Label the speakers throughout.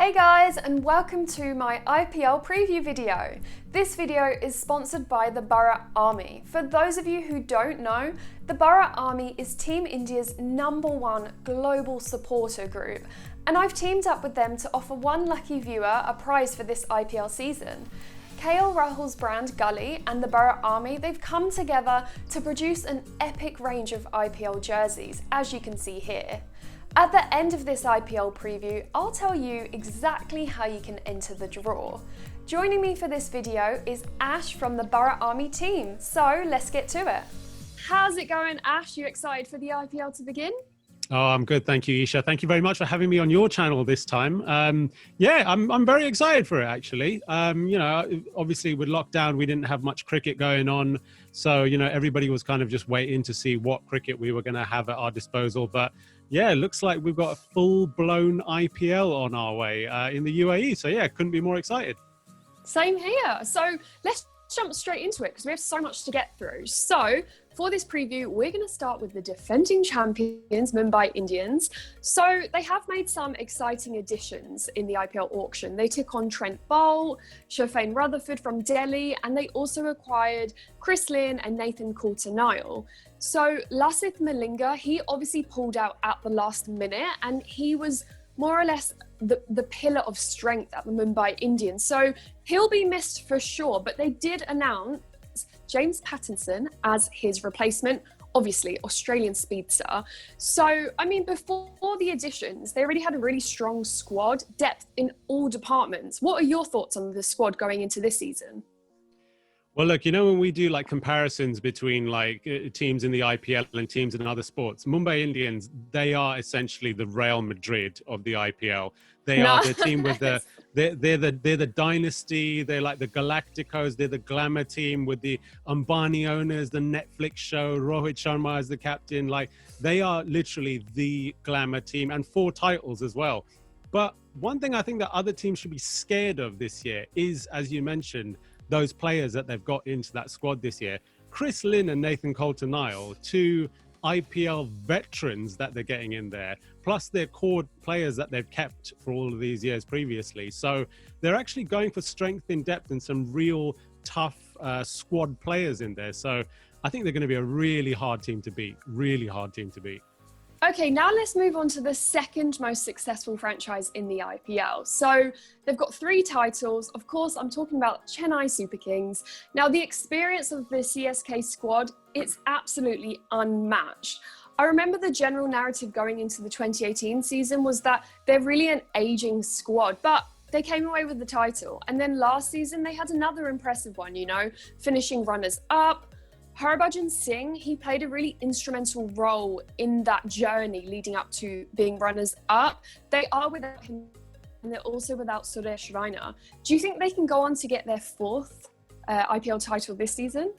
Speaker 1: Hey guys, and welcome to my IPL preview video. This video is sponsored by the Bharat Army. For those of you who don't know, the Bharat Army is Team India's #1 global supporter group, and I've teamed up with them to offer one lucky viewer a prize for this IPL season. KL Rahul's brand Gully and the Bharat Army, they've come together to produce an epic range of IPL jerseys, as you can see here. At the end of this IPL preview, I'll tell you exactly how you can enter the draw. Joining me for this video is Ash from the Bharat Army team, so let's get to it. How's it going, Ash? You excited for the IPL to begin?
Speaker 2: Oh, I'm good. Thank you, Eisha. Thank you very much for having me on your channel this time. I'm very excited for it, actually. Obviously with lockdown, we didn't have much cricket going on. So, everybody was kind of just waiting to see what cricket we were going to have at our disposal. But yeah, it looks like we've got a full-blown IPL on our way in the UAE. So yeah, couldn't be more excited.
Speaker 1: Same here. So let's jump straight into it because we have so much to get through. So for this preview, we're going to start with the defending champions, Mumbai Indians. So they have made some exciting additions in the IPL auction. They took on Trent Boult, Shafane Rutherford from Delhi, and they also acquired Chris Lynn and Nathan Coulter-Nile. So Lasith Malinga, he obviously pulled out at the last minute, and he was more or less the pillar of strength at the Mumbai Indians. So he'll be missed for sure, but they did announce James Pattinson as his replacement, obviously Australian speedster. So, before the additions, they already had a really strong squad, depth in all departments. What are your thoughts on the squad going into this season?
Speaker 2: Well, look, when we do comparisons between teams in the IPL and teams in other sports, Mumbai Indians, they are essentially the Real Madrid of the IPL. They are the team with they're the dynasty. They're like the Galacticos. They're the glamour team with the Ambani owners, the Netflix show, Rohit Sharma as the captain. They are literally the glamour team, and 4 titles as well. But one thing I think that other teams should be scared of this year is, as you mentioned, those players that they've got into that squad this year. Chris Lynn and Nathan Coulter-Nile, 2 IPL veterans that they're getting in there, plus their core players that they've kept for all of these years previously. So they're actually going for strength in depth and some real tough squad players in there. So I think they're going to be a really hard team to beat,
Speaker 1: Okay, now let's move on to the second most successful franchise in the IPL. So they've got 3 titles. Of course, I'm talking about Chennai Super Kings. Now, the experience of the CSK squad, it's absolutely unmatched. I remember the general narrative going into the 2018 season was that they're really an aging squad, but they came away with the title. And then last season, they had another impressive one, finishing runners-up. Harbhajan Singh, he played a really instrumental role in that journey leading up to being runners-up. They are without him, and they're also without Suresh Raina. Do you think they can go on to get their 4th IPL title this season?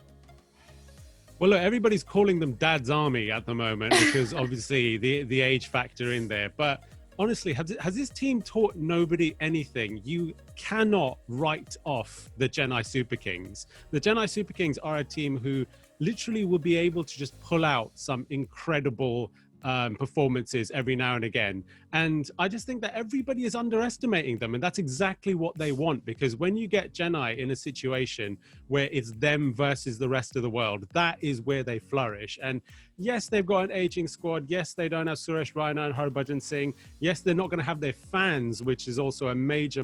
Speaker 2: Well, look, everybody's calling them Dad's Army at the moment because obviously the age factor in there. But honestly, has this team taught nobody anything? You cannot write off the Chennai Super Kings. The Chennai Super Kings are a team who literally will be able to just pull out some incredible performances every now and again. And I just think that everybody is underestimating them. And that's exactly what they want, because when you get Chennai in a situation where it's them versus the rest of the world, that is where they flourish. And yes, they've got an aging squad. Yes, they don't have Suresh Raina and Harbhajan Singh. Yes, they're not going to have their fans, which is also a major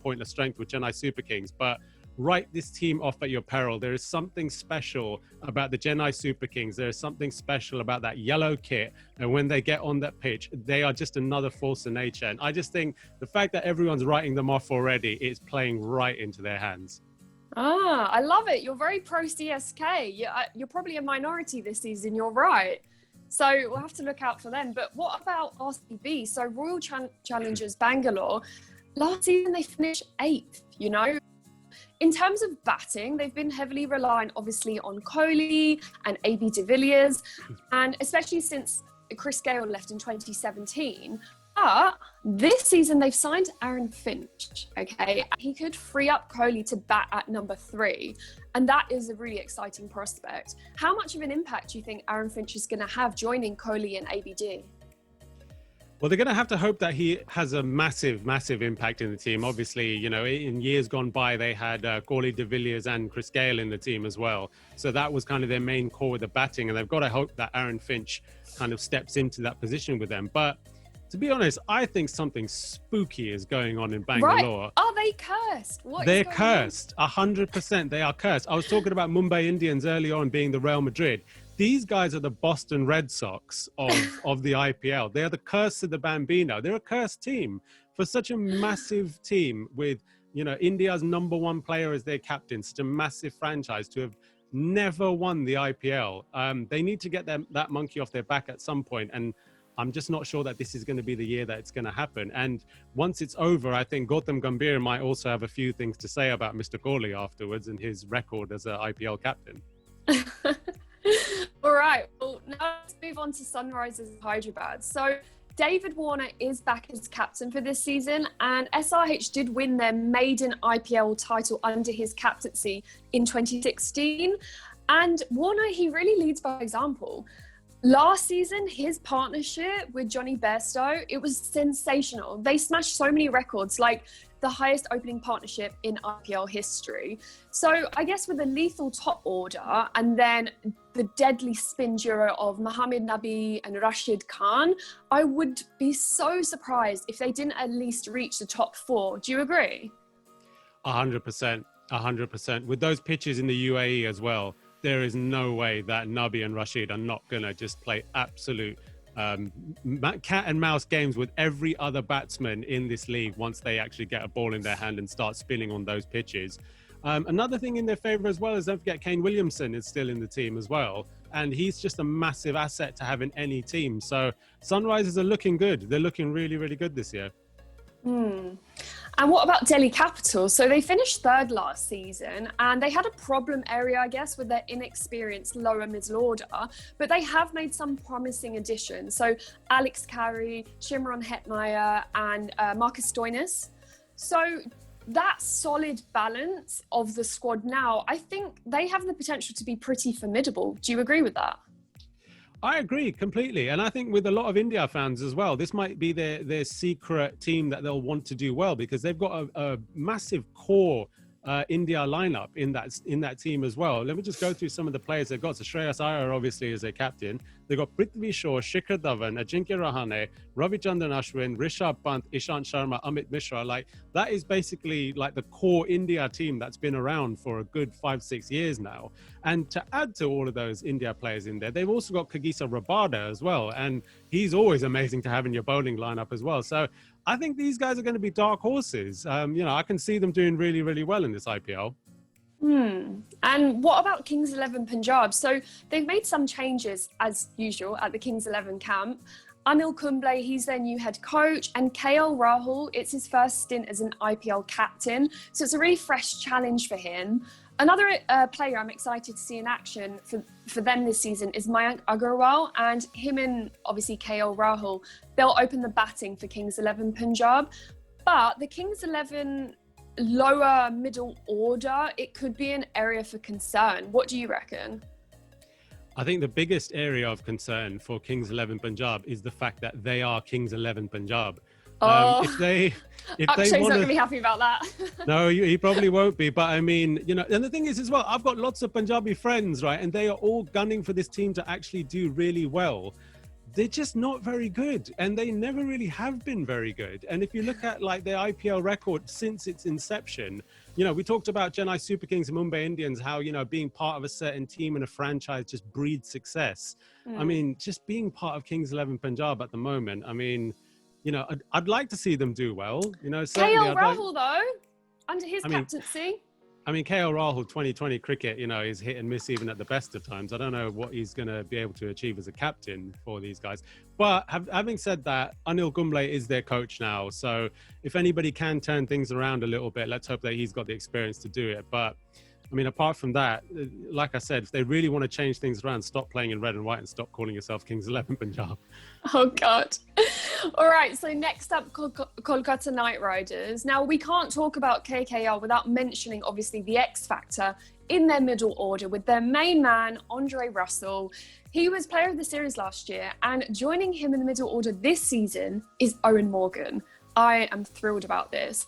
Speaker 2: point of strength with Chennai Super Kings. But write this team off at your peril. There is something special about the Chennai Super Kings. There is something special about that yellow kit. And when they get on that pitch, they are just another force of nature. And I just think the fact that everyone's writing them off already is playing right into their hands.
Speaker 1: I love it. You're very pro CSK. You're probably a minority this season. You're right. So we'll have to look out for them. But what about RCB? So Royal Challengers Bangalore, last season they finished 8th, In terms of batting, they've been heavily reliant, obviously, on Kohli and AB de Villiers, and especially since Chris Gayle left in 2017. But this season, they've signed Aaron Finch, okay? He could free up Kohli to bat at number 3, and that is a really exciting prospect. How much of an impact do you think Aaron Finch is going to have joining Kohli and ABD?
Speaker 2: Well, they're going to have to hope that he has a massive, massive impact in the team. Obviously, you know, in years gone by, they had Gully, de Villiers and Chris Gayle in the team as well. So that was kind of their main core with the batting. And they've got to hope that Aaron Finch kind of steps into that position with them. But to be honest, I think something spooky is going on in Bangalore.
Speaker 1: Right. Are they cursed?
Speaker 2: They're cursed. 100%. They are cursed. I was talking about Mumbai Indians early on being the Real Madrid. These guys are the Boston Red Sox of the IPL. They are the curse of the Bambino. They're a cursed team for such a massive team with, you know, India's #1 player as their captain, such a massive franchise to have never won the IPL. They need to get that monkey off their back at some point. And I'm just not sure that this is going to be the year that it's going to happen. And once it's over, I think Gautam Gambhir might also have a few things to say about Mr. Kohli afterwards and his record as an IPL captain.
Speaker 1: All right, well, now let's move on to Sunrisers Hyderabad. So David Warner is back as captain for this season, and SRH did win their maiden IPL title under his captaincy in 2016. And Warner, he really leads by example. Last season, his partnership with Johnny Bairstow, it was sensational. They smashed so many records, like the highest opening partnership in IPL history. So I guess with a lethal top order and then the deadly spin duo of Mohammad Nabi and Rashid Khan, I would be so surprised if they didn't at least reach the top 4. Do you agree?
Speaker 2: 100%. 100%. With those pitches in the UAE as well, there is no way that Nabi and Rashid are not going to just play absolute cat and mouse games with every other batsman in this league once they actually get a ball in their hand and start spinning on those pitches. Another thing in their favour as well is, don't forget, Kane Williamson is still in the team as well. And he's just a massive asset to have in any team. So Sunrisers are looking good. They're looking really, really good this year.
Speaker 1: And what about Delhi Capital? So they finished 3rd last season and they had a problem area, I guess, with their inexperienced lower middle order, but they have made some promising additions. So Alex Carey, Shimron Hetmeyer and Marcus Stoinis. So that solid balance of the squad now, I think they have the potential to be pretty formidable. Do you agree with that?
Speaker 2: I agree completely. And I think with a lot of India fans as well, this might be their secret team that they'll want to do well, because they've got a massive core India lineup in that team as well. Let me just go through some of the players they've got. So Shreyas Iyer obviously is their captain. They've got Prithvi Shaw, Shikhar Dhawan, Ajinkya Rahane, Ravichandran Ashwin, Rishabh Pant, Ishant Sharma, Amit Mishra. Like, that is basically like the core India team that's been around for a good 5-6 years now. And to add to all of those India players in there, they've also got Kagisa Rabada as well. And he's always amazing to have in your bowling lineup as well. So I think these guys are going to be dark horses. I can see them doing really, really well in this IPL.
Speaker 1: And what about Kings 11 Punjab? So they've made some changes, as usual, at the Kings 11 camp. Anil Kumble, he's their new head coach, and KL Rahul, it's his first stint as an IPL captain. So it's a really fresh challenge for him. Another player I'm excited to see in action for them this season is Mayank Agarwal, and him and obviously KL Rahul, they'll open the batting for Kings 11 Punjab. But the Kings 11 lower middle order, it could be an area for concern. What do you reckon?
Speaker 2: I think the biggest area of concern for Kings 11 Punjab is the fact that they are Kings 11 Punjab. If they
Speaker 1: Akshay's not going to be happy about that.
Speaker 2: No, he probably won't be. But I mean, and the thing is as well, I've got lots of Punjabi friends, right? And they are all gunning for this team to actually do really well. They're just not very good, and they never really have been very good. And if you look at like their IPL record since its inception, we talked about Chennai Super Kings and Mumbai Indians, how, being part of a certain team and a franchise just breeds success. I mean, just being part of Kings 11 Punjab at the moment, I mean, I'd like to see them do well.
Speaker 1: KL Rahul, though, under his captaincy.
Speaker 2: I mean, KL Rahul, 2020 cricket, is hit and miss even at the best of times. I don't know what he's going to be able to achieve as a captain for these guys. But having said that, Anil Kumble is their coach now. So if anybody can turn things around a little bit, let's hope that he's got the experience to do it. But I mean, apart from that, like I said, if they really want to change things around, stop playing in red and white and stop calling yourself Kings 11 Punjab.
Speaker 1: Oh, God. All right, so next up, Kolkata Knight Riders. Now, we can't talk about KKR without mentioning, obviously, the X factor in their middle order with their main man, Andre Russell. He was player of the series last year, and joining him in the middle order this season is Owen Morgan. I am thrilled about this.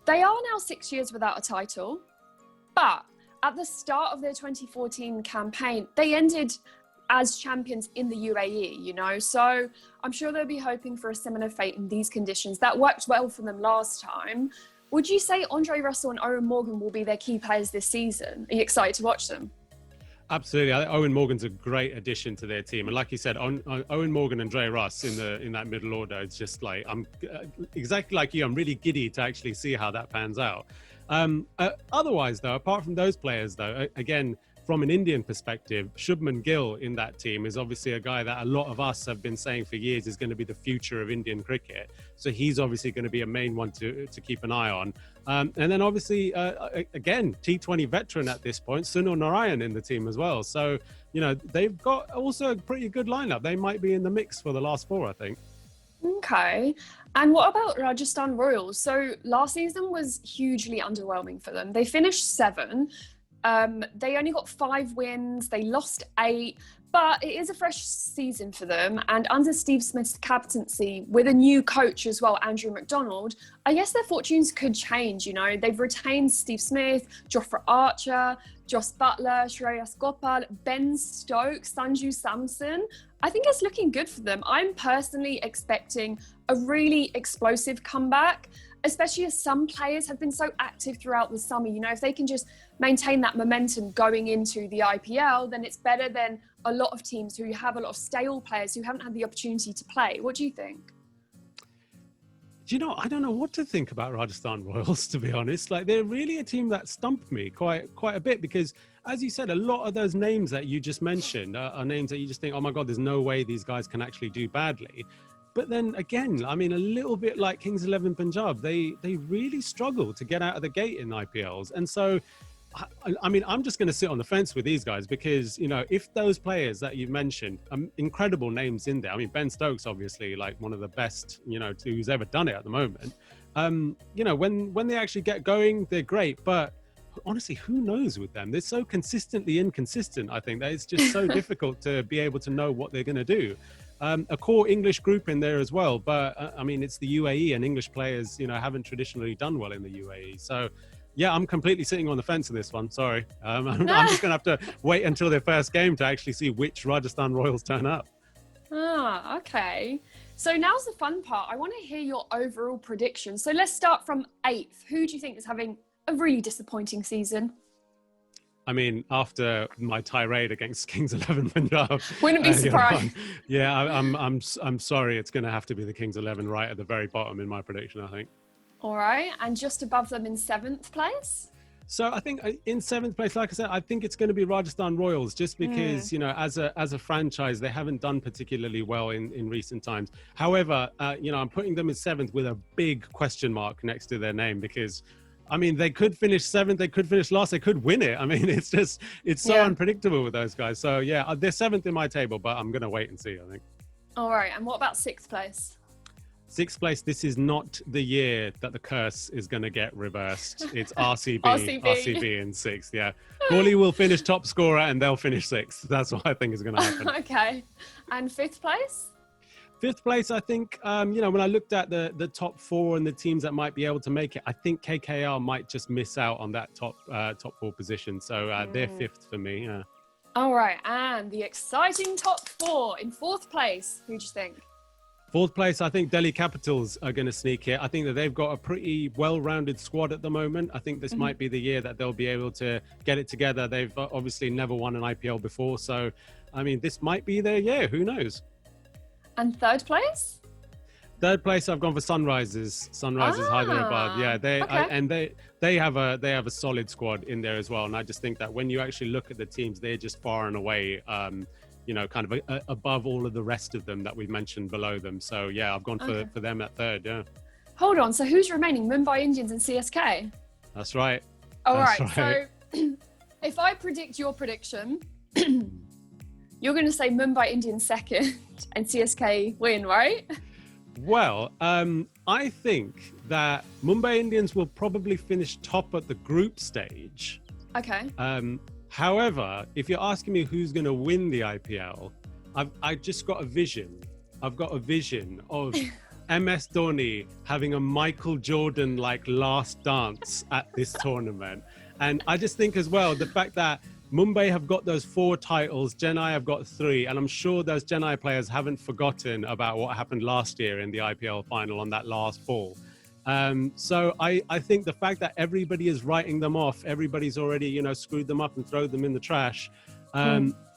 Speaker 1: They are now 6 years without a title, but at the start of their 2014 campaign, they ended as champions in the UAE, you know, so I'm sure they'll be hoping for a similar fate in these conditions. That worked well for them last time. Would you say Andre Russell and Owen Morgan will be their key players this season? Are you excited to watch them?
Speaker 2: Absolutely. I think Owen Morgan's a great addition to their team. And like you said, Owen Morgan and Dre Russ in that middle order, it's just like, I'm exactly like you, I'm really giddy to actually see how that pans out. Otherwise, though, apart from those players, though, again, from an Indian perspective, Shubman Gill in that team is obviously a guy that a lot of us have been saying for years is going to be the future of Indian cricket. So he's obviously going to be a main one to keep an eye on. And then obviously, again, T20 veteran at this point, Sunil Narayan in the team as well. So, you know, they've got also a pretty good lineup. They might be in the mix for the last four, I think.
Speaker 1: Okay. And what about Rajasthan Royals? So last season was hugely underwhelming for them. They finished 7th. They only got 5 wins. They lost 8, but it is a fresh season for them. And under Steve Smith's captaincy, with a new coach as well, Andrew McDonald, I guess their fortunes could change. You know, they've retained Steve Smith, Jofra Archer, Jos Buttler, Shreyas Gopal, Ben Stokes, Sanju Samson. I think it's looking good for them. I'm personally expecting a really explosive comeback, especially as some players have been so active throughout the summer. You know, if they can just maintain that momentum going into the IPL, then it's better than a lot of teams who have a lot of stale players who haven't had the opportunity to play. What do you think?
Speaker 2: Do you know, I don't know what to think about Rajasthan Royals, to be honest. Like, they're really a team that stumped me quite a bit because, as you said, a lot of those names that you just mentioned are names that you just think, oh my God, there's no way these guys can actually do badly. But then again, I mean, a little bit like Kings 11 Punjab, they really struggle to get out of the gate in IPLs. And so, I mean, I'm just going to sit on the fence with these guys because, you know, if those players that you've mentioned, incredible names in there. I mean, Ben Stokes, obviously, like one of the best, you know, who's ever done it at the moment. You know, when they actually get going, they're great. But honestly, who knows with them? They're so consistently inconsistent, I think, that it's just so difficult to be able to know what they're going to do. A core English group in there as well. But, I mean, it's the UAE and English players, you know, haven't traditionally done well in the UAE. So, yeah, I'm completely sitting on the fence of this one. Sorry. I'm just going to have to wait until their first game to actually see which Rajasthan Royals turn up.
Speaker 1: Ah, okay. So now's the fun part. I want to hear your overall prediction. So let's start from 8th. Who do you think is having a really disappointing season?
Speaker 2: I mean, after my tirade against Kings 11 Punjab,
Speaker 1: wouldn't be surprised.
Speaker 2: You know, I'm sorry. It's going to have to be the Kings 11 right at the very bottom in my prediction, I think.
Speaker 1: All right, and just above them in 7th place?
Speaker 2: So I think in 7th place, like I said, I think it's going to be Rajasthan Royals just because, you know, as a franchise, they haven't done particularly well in recent times. However, you know, I'm putting them in 7th with a big question mark next to their name because, I mean, they could finish 7th, they could finish last, they could win it. I mean, it's so unpredictable with those guys. So yeah, they're 7th in my table, but I'm going to wait and see, I think. All
Speaker 1: right, and what about 6th place?
Speaker 2: 6th place, this is not the year that the curse is going to get reversed. It's RCB in 6th, yeah. Gully will finish top scorer and they'll finish 6th. That's what I think is going to happen.
Speaker 1: Okay. And 5th place?
Speaker 2: 5th place, I think, you know, when I looked at the top 4 and the teams that might be able to make it, I think KKR might just miss out on that top 4 position. So they're 5th for me, yeah.
Speaker 1: All right, and the exciting top 4 in 4th place. Who do you think?
Speaker 2: 4th place, I think Delhi Capitals are going to sneak here. I think that they've got a pretty well-rounded squad at the moment. I think this might be the year that they'll be able to get it together. They've obviously never won an IPL before. So, I mean, this might be their year. Who knows?
Speaker 1: And 3rd place?
Speaker 2: 3rd place, I've gone for Sunrisers. Hyderabad. Yeah, they have a solid squad in there as well. And I just think that when you actually look at the teams, they're just far and away you know, kind of above all of the rest of them that we've mentioned below them. So, yeah, I've gone for them at 3rd, yeah.
Speaker 1: Hold on, so who's remaining? Mumbai Indians and CSK?
Speaker 2: That's right.
Speaker 1: All right, so if I predict your prediction, you're going to say Mumbai Indians second and CSK win, right?
Speaker 2: Well, I think that Mumbai Indians will probably finish top at the group stage.
Speaker 1: Okay.
Speaker 2: However, if you're asking me who's going to win the IPL, I've just got a vision. I've got a vision of MS Dhoni having a Michael Jordan-like last dance at this tournament. And I just think as well, the fact that Mumbai have got those 4 titles, Chennai have got 3, and I'm sure those Chennai players haven't forgotten about what happened last year in the IPL final on that last ball. So I think the fact that everybody is writing them off, everybody's already, screwed them up and thrown them in the trash.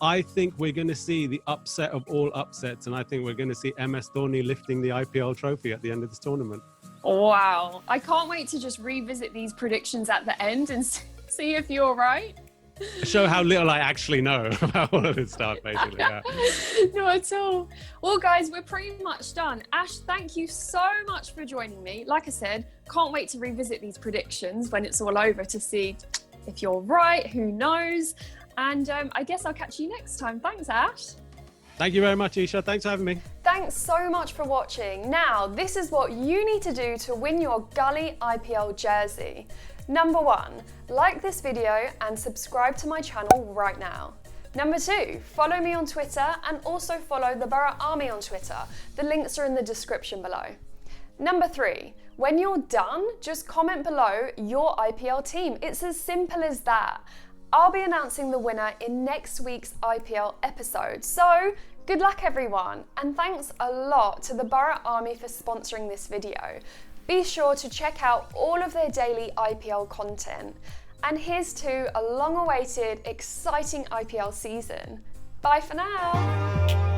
Speaker 2: I think we're going to see the upset of all upsets, and I think we're going to see MS Dhoni lifting the IPL trophy at the end of this tournament.
Speaker 1: Wow. I can't wait to just revisit these predictions at the end and see if you're right.
Speaker 2: Show how little I actually know about all of this stuff, basically. Yeah.
Speaker 1: Not at all. Well, guys, we're pretty much done. Ash, thank you so much for joining me. Like I said, can't wait to revisit these predictions when it's all over to see if you're right, who knows. And I guess I'll catch you next time. Thanks, Ash.
Speaker 2: Thank you very much, Eisha. Thanks for having me.
Speaker 1: Thanks so much for watching. Now, this is what you need to do to win your Gully IPL jersey. Number 1, like this video and subscribe to my channel right now. Number 2, follow me on Twitter and also follow the Bharat Army on Twitter. The links are in the description below. Number 3, when you're done, just comment below your IPL team. It's as simple as that. I'll be announcing the winner in next week's IPL episode. So, good luck everyone, and thanks a lot to the Bharat Army for sponsoring this video. Be sure to check out all of their daily IPL content. And here's to a long-awaited, exciting IPL season. Bye for now.